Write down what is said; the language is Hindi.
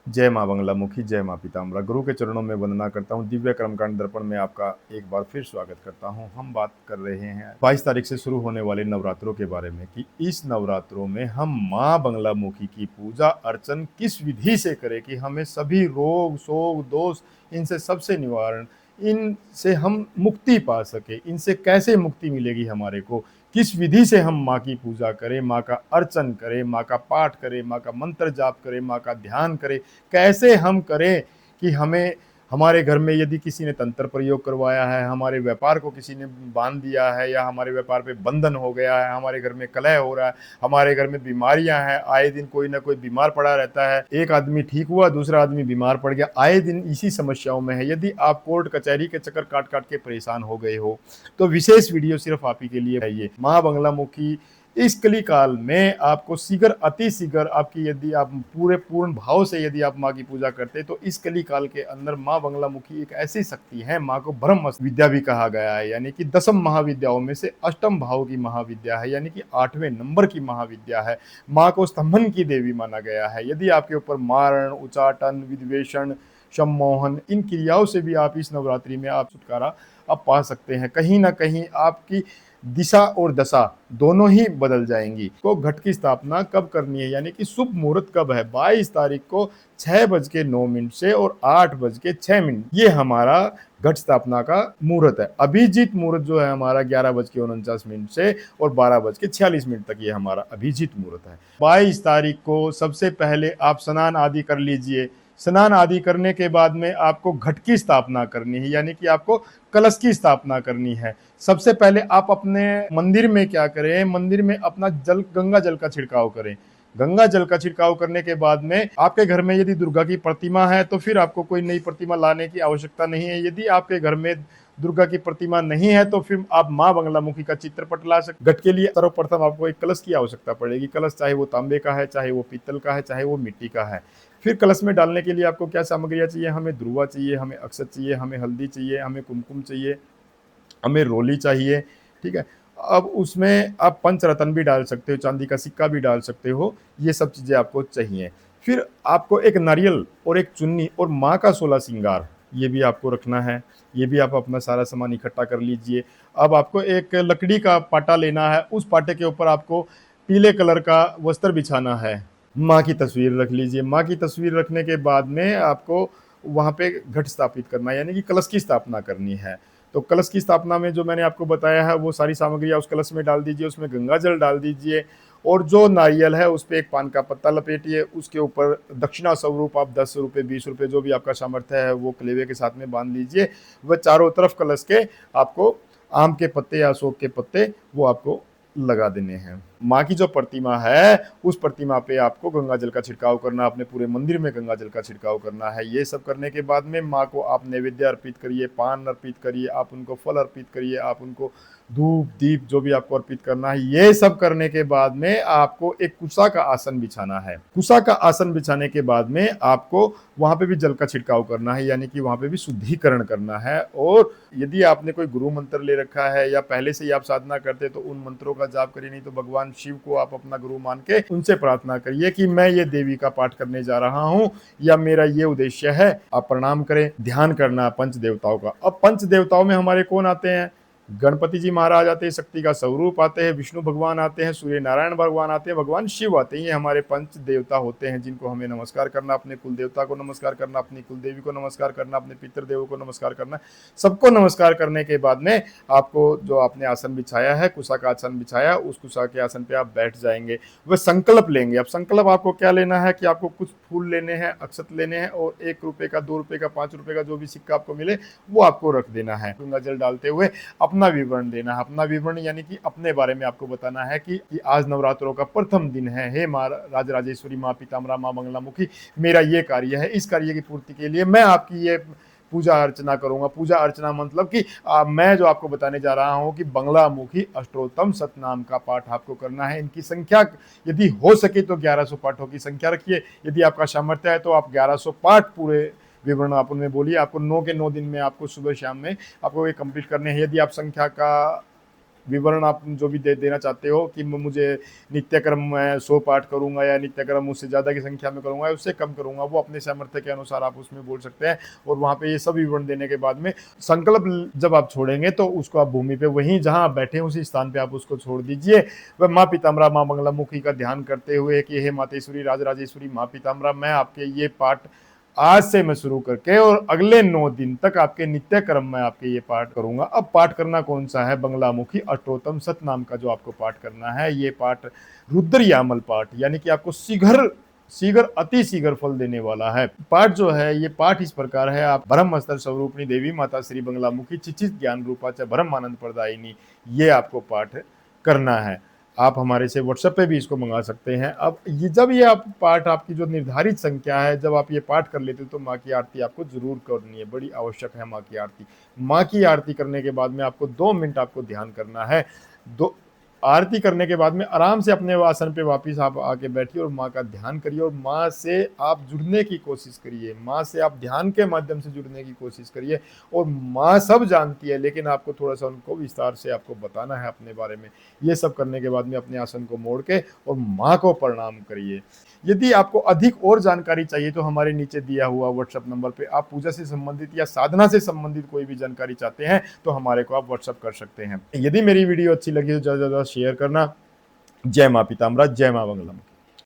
जय माँ बंगलामुखी, जय माँ पीताम्बरा। गुरु के चरणों में वंदना करता हूँ। दिव्य कर्मकांड दर्पण में आपका एक बार फिर स्वागत करता हूँ। हम बात कर रहे हैं 22 तारीख से शुरू होने वाले नवरात्रों के बारे में कि इस नवरात्रों में हम माँ बंगलामुखी की पूजा अर्चन किस विधि से करें कि हमें सभी रोग शोक दोष इनसे सबसे निवारण, इनसे हम मुक्ति पा सके। इनसे कैसे मुक्ति मिलेगी हमारे को, किस विधि से हम माँ की पूजा करें, माँ का अर्चन करें, माँ का पाठ करें, माँ का मंत्र जाप करें, माँ का ध्यान करें, कैसे हम करें कि हमें हमारे घर में यदि किसी ने तंत्र प्रयोग करवाया है, हमारे व्यापार को किसी ने बांध दिया है या हमारे व्यापार पे बंधन हो गया है, हमारे घर में कलह हो रहा है, हमारे घर में बीमारियां हैं, आए दिन कोई ना कोई बीमार पड़ा रहता है, एक आदमी ठीक हुआ दूसरा आदमी बीमार पड़ गया, आए दिन इसी समस्याओं में है। यदि आप कोर्ट कचहरी के चक्कर काट काट के परेशान हो गए हो तो विशेष वीडियो सिर्फ आप ही के लिए है। ये माँ बंगलामुखी इस कली काल में आपको शीघ्र अति शीघ्र आपकी, यदि आप पूरे पूर्ण भाव से यदि आप माँ की पूजा करते तो इस कली काल के अंदर माँ बंगलामुखी एक ऐसी शक्ति है। माँ को ब्रह्म विद्या भी कहा गया है, यानी कि 10 महाविद्याओं में से अष्टम भाव की महाविद्या है, यानी कि 8वें नंबर की महाविद्या है। माँ को स्तंभन की देवी माना गया है। यदि आपके ऊपर मारण उचाटन विद्वेषण सम्मोहन इन क्रियाओं से भी आप इस नवरात्रि में आप छुटकारा आप पा सकते हैं। कहीं ना कहीं आपकी दिशा और दशा दोनों ही बदल जाएंगी। तो घट की स्थापना कब करनी है, यानी कि शुभ मुहूर्त कब है? 22 तारीख को 6:09 से और 8:06 ये हमारा घट स्थापना का मुहूर्त है। अभिजीत मुहूर्त जो है हमारा 11:49 से और 12:46 तक ये हमारा अभिजीत मुहूर्त है। 22 तारीख को सबसे पहले आप स्नान आदि कर लीजिए। स्नान आदि करने के बाद में आपको घट की स्थापना करनी है, यानी कि आपको कलश की स्थापना करनी है। सबसे पहले आप अपने मंदिर में क्या करें, मंदिर में अपना जल गंगा जल का छिड़काव करें। गंगा जल का छिड़काव करने के बाद में आपके घर में यदि दुर्गा की प्रतिमा है तो फिर आपको कोई नई प्रतिमा लाने की आवश्यकता नहीं है। यदि आपके घर में दुर्गा की प्रतिमा नहीं है तो फिर आप माँ बंगलामुखी का चित्रपट ला सकते। घट के लिए सर्वप्रथम आपको एक कलश की आवश्यकता पड़ेगी। कलश चाहे वो तांबे का है, चाहे वो पीतल का है, चाहे वो मिट्टी का है। फिर कलश में डालने के लिए आपको क्या सामग्रियाँ चाहिए? हमें ध्रुवा चाहिए, हमें अक्षत चाहिए, हमें हल्दी चाहिए, हमें कुमकुम चाहिए, हमें रोली चाहिए। ठीक है। अब उसमें आप पंचरत्न भी डाल सकते हो, चांदी का सिक्का भी डाल सकते हो, ये सब चीज़ें आपको चाहिए। फिर आपको एक नारियल और एक चुन्नी और माँ का 16 श्रृंगार ये भी आपको रखना है। ये भी आप अपना सारा सामान इकट्ठा कर लीजिए। अब आपको एक लकड़ी का पाटा लेना है, उस पाटे के ऊपर आपको पीले कलर का वस्त्र बिछाना है। माँ की तस्वीर रख लीजिए। माँ की तस्वीर रखने के बाद में आपको वहाँ पे घट स्थापित करना है, यानी कि कलश की स्थापना करनी है। तो कलश की स्थापना में जो मैंने आपको बताया है वो सारी सामग्रियाँ उस कलश में डाल दीजिए, उसमें गंगा जल डाल दीजिए और जो नारियल है उस पर एक पान का पत्ता लपेटिए। उसके ऊपर दक्षिणा स्वरूप आप 10 रुपये 20 रुपये जो भी आपका सामर्थ्य है वो कलेवे के साथ में बांध लीजिए। वह चारों तरफ कलश के आपको आम के पत्ते या अशोक के पत्ते वो आपको लगा देने हैं। माँ की जो प्रतिमा है उस प्रतिमा पे आपको गंगा जल का छिड़काव करना, अपने पूरे मंदिर में गंगा जल का छिड़काव करना है। ये सब करने के बाद में माँ को आप नैवेद्य अर्पित करिए, पान अर्पित करिए, आप उनको फल अर्पित करिए, आप उनको धूप दीप जो भी आपको अर्पित करना है। ये सब करने के बाद में आपको एक कुशा का आसन बिछाना है। कुशा का आसन बिछाने के बाद में आपको वहां पे भी जल का छिड़काव करना है, यानी कि वहां पे भी शुद्धिकरण करना है। और यदि आपने कोई गुरु मंत्र ले रखा है या पहले से ही आप साधना करते तो उन मंत्रों का जाप करिए, नहीं तो भगवान शिव को आप अपना गुरु मान के उनसे प्रार्थना करिए कि मैं ये देवी का पाठ करने जा रहा हूँ या मेरा ये उद्देश्य है। आप प्रणाम करें। ध्यान करना पंच देवताओं का। अब पंच देवताओं में हमारे कौन आते हैं? गणपति जी महाराज आते हैं, शक्ति का स्वरूप आते हैं, विष्णु भगवान आते हैं, सूर्य नारायण भगवान आते हैं, भगवान शिव आते हैं। ये हमारे पंच देवता होते हैं जिनको हमें नमस्कार करना, अपने कुल देवता को नमस्कार करना, अपनी कुल देवी को नमस्कार करना, अपने पितृदेवों को नमस्कार करना। सबको नमस्कार करने के बाद में आपको जो आपने आसन बिछाया है, कुशा का आसन बिछाया, उस कुशा के आसन पे आप बैठ जाएंगे। वह संकल्प लेंगे। अब संकल्प आपको क्या लेना है कि आपको कुछ फूल लेने हैं, अक्षत लेने हैं और 1 रुपये का, 2 रुपये का, 5 रुपये का जो भी सिक्का आपको मिले वो आपको रख देना है। गंगा जल डालते हुए अपना विवरण देना है। अपना विवरण यानी कि अपने बारे में आपको बताना है कि आज नवरात्रों का प्रथम दिन है। हे माँ राजराजेश्वरी, माँ पीताम्बरा, माँ बंगलामुखी, मेरा ये कार्य है, इस कार्य की पूर्ति के लिए मैं आपकी ये पूजा अर्चना करूंगा। पूजा अर्चना मतलब कि मैं जो आपको बताने जा रहा हूं कि बंगलामुखी अष्टोत्तम सतनाम का पाठ आपको करना है। इनकी संख्या यदि हो सके तो 1100 पाठों की संख्या रखिए। यदि आपका सामर्थ्य है तो आप 1100 पाठ पूरे विवरण आप उनमें बोलिए। आपको 9 के 9 दिन में आपको सुबह शाम में आपको ये कंप्लीट करने हैं। यदि आप संख्या का विवरण आप जो भी दे देना चाहते हो कि मुझे नित्य कर्म मैं 100 पाठ करूँगा या नित्य कर्म उससे ज़्यादा की संख्या में करूँगा या उससे कम करूँगा, वो अपने सामर्थ्य के अनुसार आप उसमें बोल सकते हैं। और वहाँ पे ये सब विवरण देने के बाद में संकल्प जब आप छोड़ेंगे तो उसको आप भूमि पे वहीं जहाँ आप बैठे हैं उसी स्थान पे आप उसको छोड़ दीजिए। वह माँ पीताम्बरा माँ बगलामुखी का ध्यान करते हुए कि हे मातेश्वरी राजराजेश्वरी माँ पीताम्बरा, मैं आपके ये पाठ आज से मैं शुरू करके और अगले 9 दिन तक आपके नित्य कर्म में आपके ये पाठ करूंगा। अब पाठ करना कौन सा है? बंगलामुखी अष्टोत्तम सतनाम का जो आपको पाठ करना है, ये पाठ रुद्र यामल पाठ, यानी कि आपको शीघ्र शीघ्र अति शीघ्र फल देने वाला है। पाठ जो है ये पाठ इस प्रकार है। आप ब्रह्मस्तर स्वरूपणी देवी माता श्री बंगलामुखी चिचित ज्ञान रूपा च ब्रह्मानंद प्रदायिनी, ये आपको पाठ करना है। आप हमारे से व्हाट्सएप पे भी इसको मंगा सकते हैं। अब ये जब ये आप पाठ आपकी जो निर्धारित संख्या है, जब आप ये पाठ कर लेते हो तो माँ की आरती आपको जरूर करनी है, बड़ी आवश्यक है माँ की आरती। माँ की आरती करने के बाद में आपको 2 मिनट आपको ध्यान करना है। दो आरती करने के बाद में आराम से अपने आसन पे वापस आप आके बैठिए और माँ का ध्यान करिए और माँ से आप जुड़ने की कोशिश करिए। माँ से आप ध्यान के माध्यम से जुड़ने की कोशिश करिए। और माँ सब जानती है, लेकिन आपको थोड़ा सा उनको विस्तार से आपको बताना है अपने बारे में। ये सब करने के बाद में अपने आसन को मोड़ के और माँ को प्रणाम करिए। यदि आपको अधिक और जानकारी चाहिए तो हमारे नीचे दिया हुआ व्हाट्सएप नंबर पे आप पूजा से संबंधित या साधना से संबंधित कोई भी जानकारी चाहते हैं तो हमारे को आप व्हाट्सएप कर सकते हैं। यदि मेरी वीडियो अच्छी लगी तो ज़्यादा से ज़्यादा शेयर करना। जय माँ पीताम्बरा, जय माँ बंगलामुखी।